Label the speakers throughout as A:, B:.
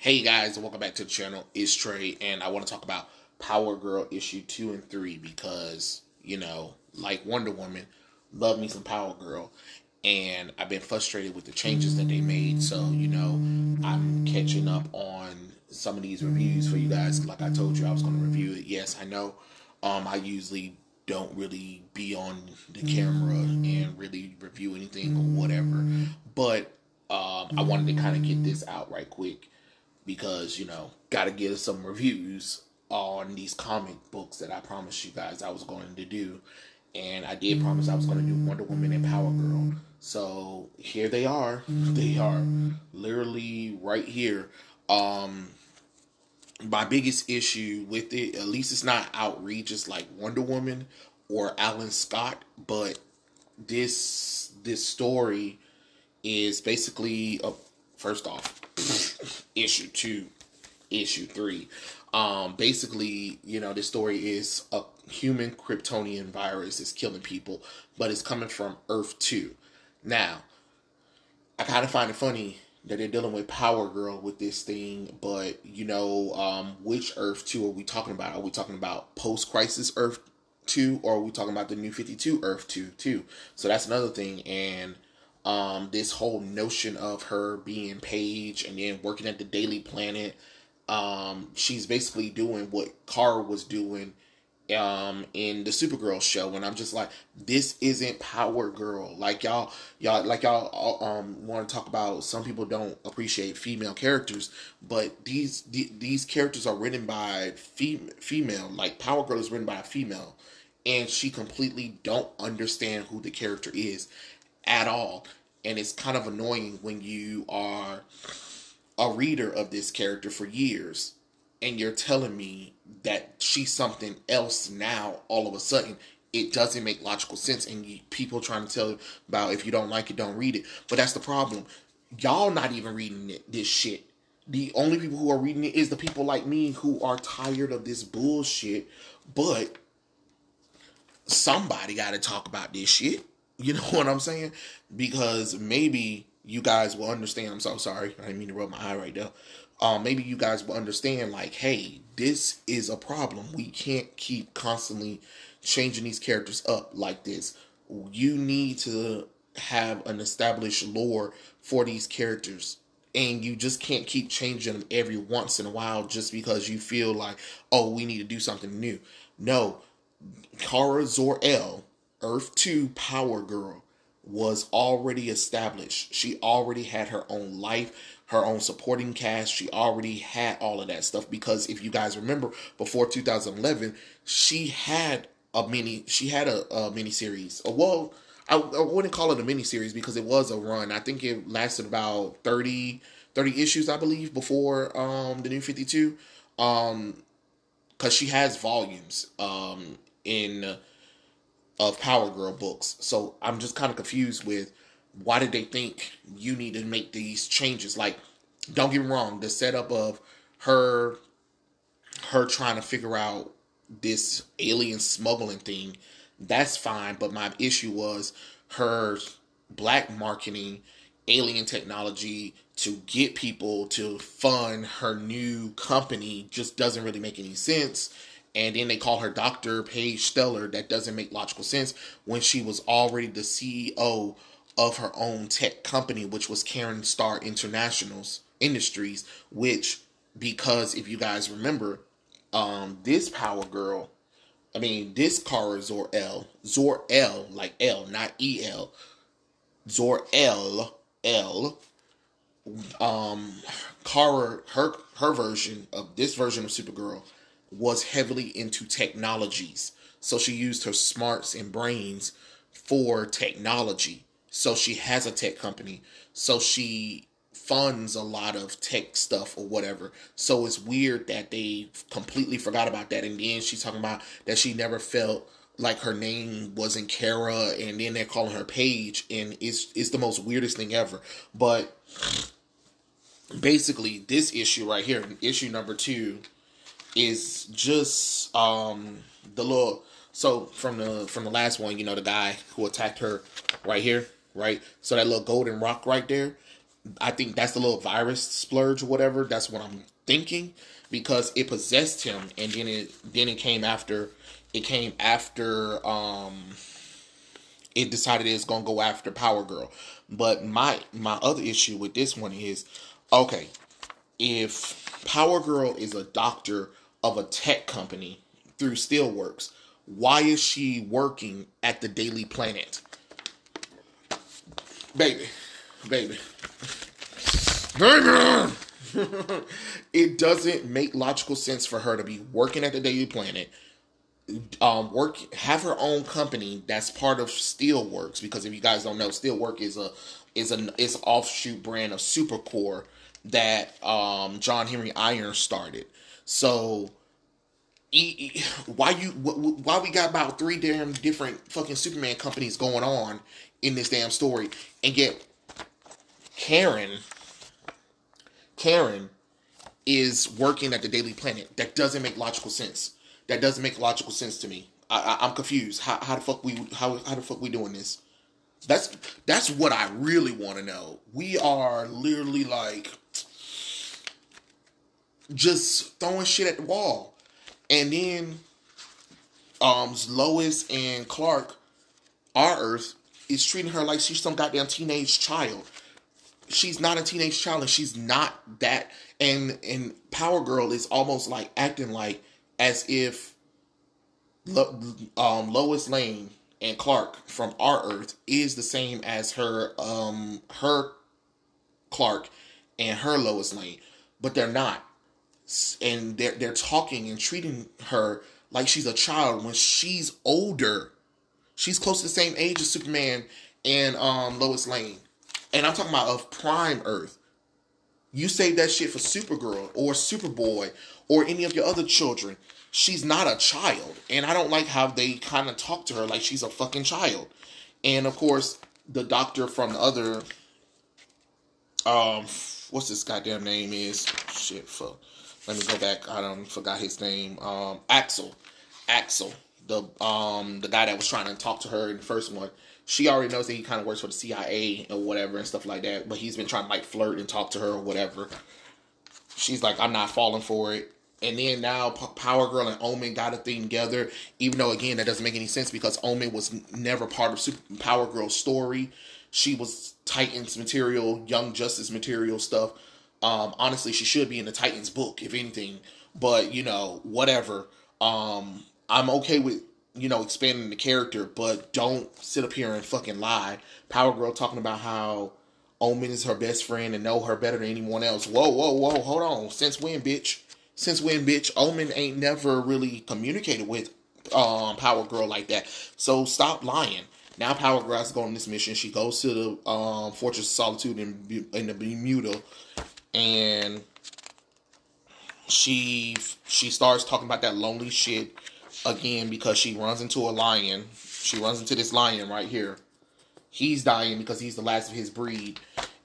A: Hey guys, and welcome back to the channel. It's Trey, and I want to talk about Power Girl issue 2 and 3 because, like Wonder Woman, love me some Power Girl, and I've been frustrated with the changes that they made. So, I'm catching up on some of these reviews for you guys. Like I told you, I was going to review it. Yes, I know. I usually don't really be on the camera and really review anything or whatever, but I wanted to kind of get this out right quick because, got to get some reviews on these comic books that I promised you guys I was going to do. And I did promise I was going to do Wonder Woman and Power Girl. So here they are. They are literally right here. My biggest issue with it, at least it's not outrageous like Wonder Woman or Alan Scott, but this story is basically first off, issue 2, issue 3. Basically, this story is a human Kryptonian virus is killing people, but it's coming from Earth 2. Now, I kind of find it funny that they're dealing with Power Girl with this thing, but which Earth 2 are we talking about? Are we talking about post-crisis Earth 2, or are we talking about the New 52 Earth 2 too? So that's another thing. And this whole notion of her being Paige and then working at the Daily Planet, she's basically doing what Kara was doing in the Supergirl show, and I'm just like, this isn't Power Girl. Like y'all want to talk about, some people don't appreciate female characters, but these characters are written by female. Like Power Girl is written by a female, and she completely don't understand who the character is at all. And it's kind of annoying when you are a reader of this character for years and you're telling me that she's something else now all of a sudden. It doesn't make logical sense, and people trying to tell you about, if you don't like it, don't read it. But that's the problem. Y'all not even reading this shit. The only people who are reading it is the people like me who are tired of this bullshit. But somebody got to talk about this shit. You know what I'm saying? Because maybe you guys will understand. I'm so sorry. I didn't mean to rub my eye right there. Maybe you guys will understand, like, hey, this is a problem. We can't keep constantly changing these characters up like this. You need to have an established lore for these characters. And you just can't keep changing them every once in a while just because you feel like, oh, we need to do something new. No. Kara Zor-El, Earth 2 Power Girl, was already established. She already had her own life, her own supporting cast. She already had all of that stuff, because if you guys remember, before 2011, she had a mini series. Well, I wouldn't call it a mini series because it was a run. I think it lasted about 30 issues, I believe, before the New 52. Because she has volumes of Power Girl books. So I'm just kind of confused with, why did they think you need to make these changes? Like, don't get me wrong, the setup of her trying to figure out this alien smuggling thing, that's fine. But my issue was her black marketing alien technology to get people to fund her new company just doesn't really make any sense. And then they call her Dr. Paige Stellar. That doesn't make logical sense when she was already the CEO of her own tech company, which was Karen Star Industries, which, because if you guys remember, this Power Girl, this Kara Zor-El, like L, not E-L, Zor-El, Kara, her version of Supergirl was heavily into technologies. So she used her smarts and brains for technology. So she has a tech company. So she funds a lot of tech stuff or whatever. So it's weird that they completely forgot about that. And then she's talking about that she never felt like her name wasn't Kara, and then they're calling her Paige, and it's the most weirdest thing ever. But basically, this issue right here, issue number 2, is just the little, so from the last one, the guy who attacked her right here, right? So that little golden rock right there, I think that's the little virus splurge or whatever. That's what I'm thinking, because it possessed him, and then it came after. It came after. It decided it's gonna go after Power Girl. But my other issue with this one is, okay, if Power Girl is a doctor of a tech company through Steelworks, why is she working at the Daily Planet? Baby, baby, baby. It doesn't make logical sense for her to be working at the Daily Planet, have her own company that's part of Steelworks, because if you guys don't know, Steelwork is an offshoot brand of Supercore that John Henry Irons started. So why we got about 3 damn different fucking Superman companies going on in this damn story, and yet Karen is working at the Daily Planet? That doesn't make logical sense. That doesn't make logical sense to me. I'm confused. How the fuck we doing this? That's what I really want to know. We are literally like just throwing shit at the wall, and then Lois and Clark, our Earth, is treating her like she's some goddamn teenage child. She's not a teenage child, and she's not that. And Power Girl is almost like acting like as if Lois Lane and Clark from our Earth is the same as her Clark and her Lois Lane, but they're not. And they're talking and treating her like she's a child when she's older. She's close to the same age as Superman and Lois Lane. And I'm talking about of Prime Earth. You save that shit for Supergirl or Superboy or any of your other children. She's not a child. And I don't like how they kind of talk to her like she's a fucking child. And of course, the doctor from the other, what's this goddamn name is? Shit, fuck. Let me go back. I forgot his name. Axel. The guy that was trying to talk to her in the first one. She already knows that he kind of works for the CIA or whatever and stuff like that. But he's been trying to like flirt and talk to her or whatever. She's like, I'm not falling for it. And then now Power Girl and Omen got a thing together. Even though, again, that doesn't make any sense because Omen was never part of Power Girl's story. She was Titans material, Young Justice material stuff. Honestly, she should be in the Titans book, if anything. But, whatever. I'm okay with, expanding the character, but don't sit up here and fucking lie. Power Girl talking about how Omen is her best friend and know her better than anyone else. Whoa, hold on. Since when, bitch? Omen ain't never really communicated with Power Girl like that. So stop lying. Now Power Girl has to go on this mission. She goes to the Fortress of Solitude in the Bermuda, and she starts talking about that lonely shit again because she runs into a lion. She runs into this lion right here. He's dying because he's the last of his breed.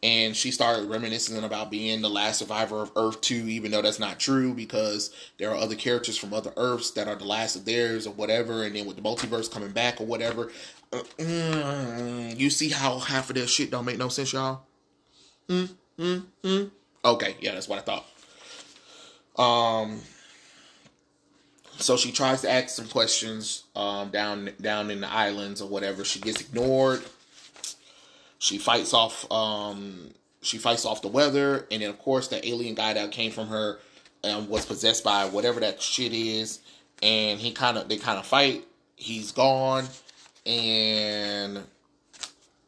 A: And she started reminiscing about being the last survivor of Earth 2, even though that's not true because there are other characters from other Earths that are the last of theirs or whatever. And then with the multiverse coming back or whatever, you see how half of that shit don't make no sense, y'all? Okay, yeah, that's what I thought. So she tries to ask some questions down in the islands or whatever. She gets ignored. She fights off the weather, and then of course the alien guy that came from her was possessed by whatever that shit is, and they kind of fight. He's gone, and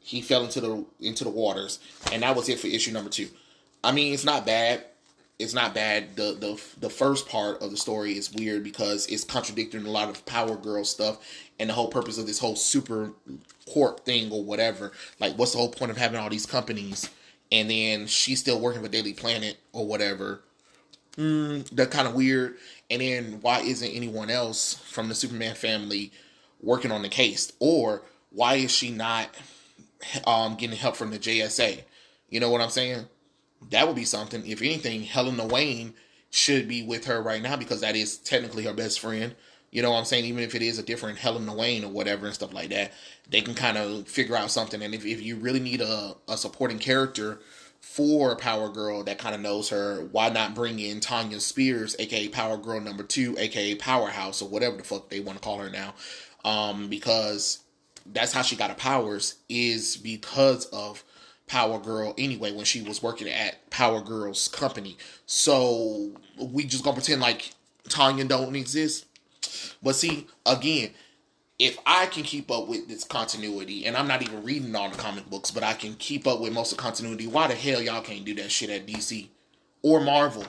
A: he fell into the waters, and that was it for issue number 2. I mean, it's not bad. It's not bad. The first part of the story is weird because it's contradicting a lot of Power Girl stuff and the whole purpose of this whole super corp thing or whatever. Like, what's the whole point of having all these companies and then she's still working for Daily Planet or whatever? That's kind of weird. And then why isn't anyone else from the Superman family working on the case? Or why is she not getting help from the JSA? You know what I'm saying? That would be something. If anything, Helena Wayne should be with her right now because that is technically her best friend. You know what I'm saying? Even if it is a different Helena Wayne or whatever and stuff like that, they can kind of figure out something. And if you really need a supporting character for Power Girl that kind of knows her, why not bring in Tanya Spears, aka Power Girl number 2, aka Powerhouse, or whatever the fuck they want to call her now, because that's how she got her powers, is because of Power Girl anyway, when she was working at Power Girl's company. So we just gonna pretend like Tanya don't exist. But see, again, if I can keep up with this continuity, and I'm not even reading all the comic books, but I can keep up with most of the continuity, why the hell y'all can't do that shit at DC or Marvel?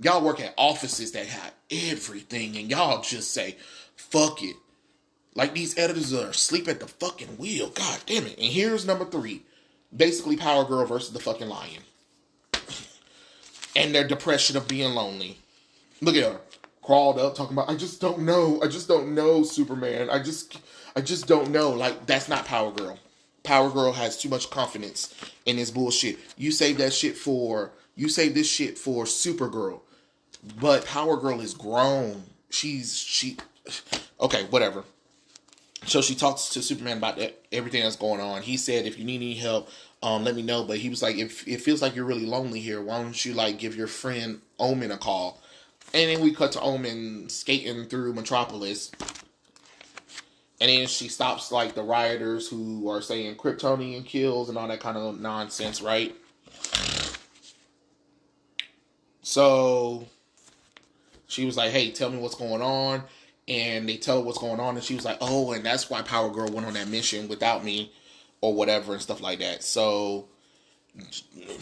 A: Y'all work at offices that have everything, and y'all just say, fuck it. Like, these editors are asleep at the fucking wheel. God damn it. And here's number 3. Basically, Power Girl versus the fucking Lion. And their depression of being lonely. Look at her. Crawled up, talking about, I just don't know, Superman. I just don't know. Like, that's not Power Girl. Power Girl has too much confidence in this bullshit. You save this shit for Supergirl. But Power Girl is grown. Okay, whatever. So she talks to Superman about everything that's going on. He said, if you need any help, let me know. But he was like, if it feels like you're really lonely here, why don't you, like, give your friend Omen a call? And then we cut to Omen skating through Metropolis. And then she stops, like, the rioters who are saying Kryptonian kills and all that kind of nonsense, right? So she was like, hey, tell me what's going on. And they tell her what's going on. And she was like, oh, and that's why Power Girl went on that mission without me or whatever and stuff like that. So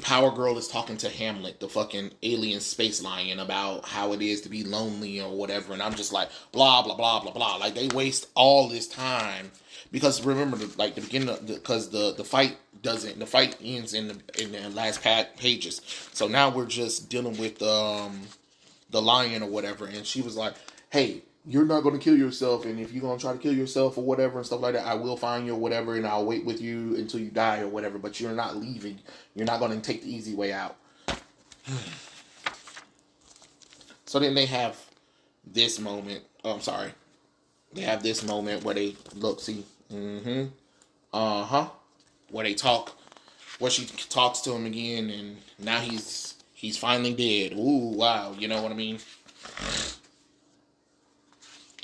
A: Power Girl is talking to Hamlet, the fucking alien space lion, about how it is to be lonely or whatever. And I'm just like, blah, blah, blah, blah, blah. Like, they waste all this time. Because remember, the beginning, because the fight ends in the last pages. So now we're just dealing with the lion or whatever. And she was like, hey, you're not going to kill yourself, and if you're going to try to kill yourself or whatever and stuff like that, I will find you or whatever, and I'll wait with you until you die or whatever, but you're not leaving. You're not going to take the easy way out. So then they have this moment. Oh, I'm sorry. They have this moment where they look, see, where they talk, where she talks to him again, and now he's finally dead. Ooh, wow, you know what I mean?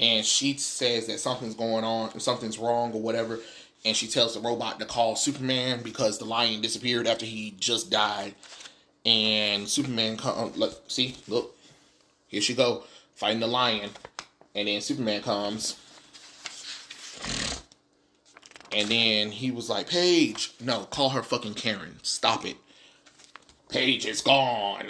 A: And she says that something's going on, something's wrong or whatever. And she tells the robot to call Superman because the lion disappeared after he just died. And Superman comes, look, here she go, fighting the lion. And then Superman comes. And then he was like, Paige, no, call her fucking Karen. Stop it. Paige is gone.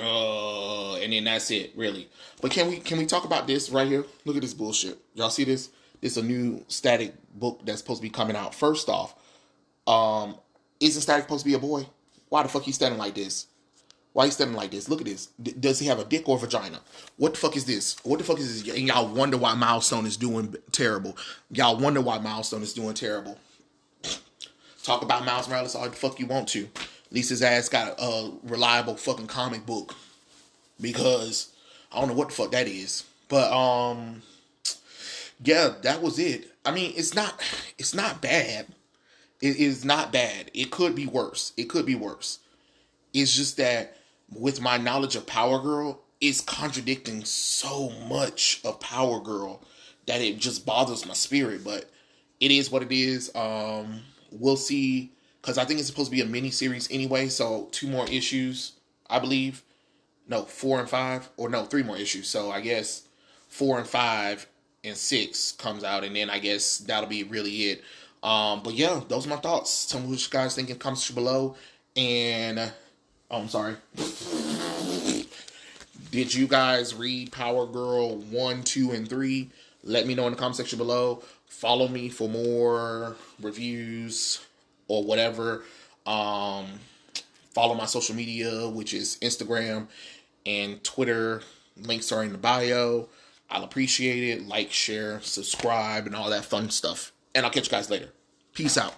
A: And then that's it, really. But can we talk about this right here? Look at this bullshit. Y'all see this? This is a new Static book that's supposed to be coming out. First off, isn't Static supposed to be a boy? Why the fuck he standing like this? Why he standing like this? Look at this. Does he have a dick or a vagina? What the fuck is this? What the fuck is this? And y'all wonder why Milestone is doing terrible. Y'all wonder why Milestone is doing terrible. Talk about Miles Morales all the fuck you want to. At least his ass got a reliable fucking comic book. Because I don't know what the fuck that is. But yeah, that was it. I mean, it's not bad. It is not bad. It could be worse. It's just that with my knowledge of Power Girl, it's contradicting so much of Power Girl that it just bothers my spirit. But it is what it is. We'll see. Because I think it's supposed to be a mini-series anyway. So 2 more issues, I believe. No, 4 and 5. Or no, 3 more issues. So I guess 4 and 5 and 6 comes out. And then I guess that'll be really it. But yeah, those are my thoughts. Tell me what you guys think in the comments below. And, I'm sorry. Did you guys read Power Girl 1, 2, and 3? Let me know in the comment section below. Follow me for more reviews or whatever. Follow my social media, which is Instagram and Twitter. Links are in the bio. I'll appreciate it. Like, share, subscribe, and all that fun stuff. And I'll catch you guys later. Peace out.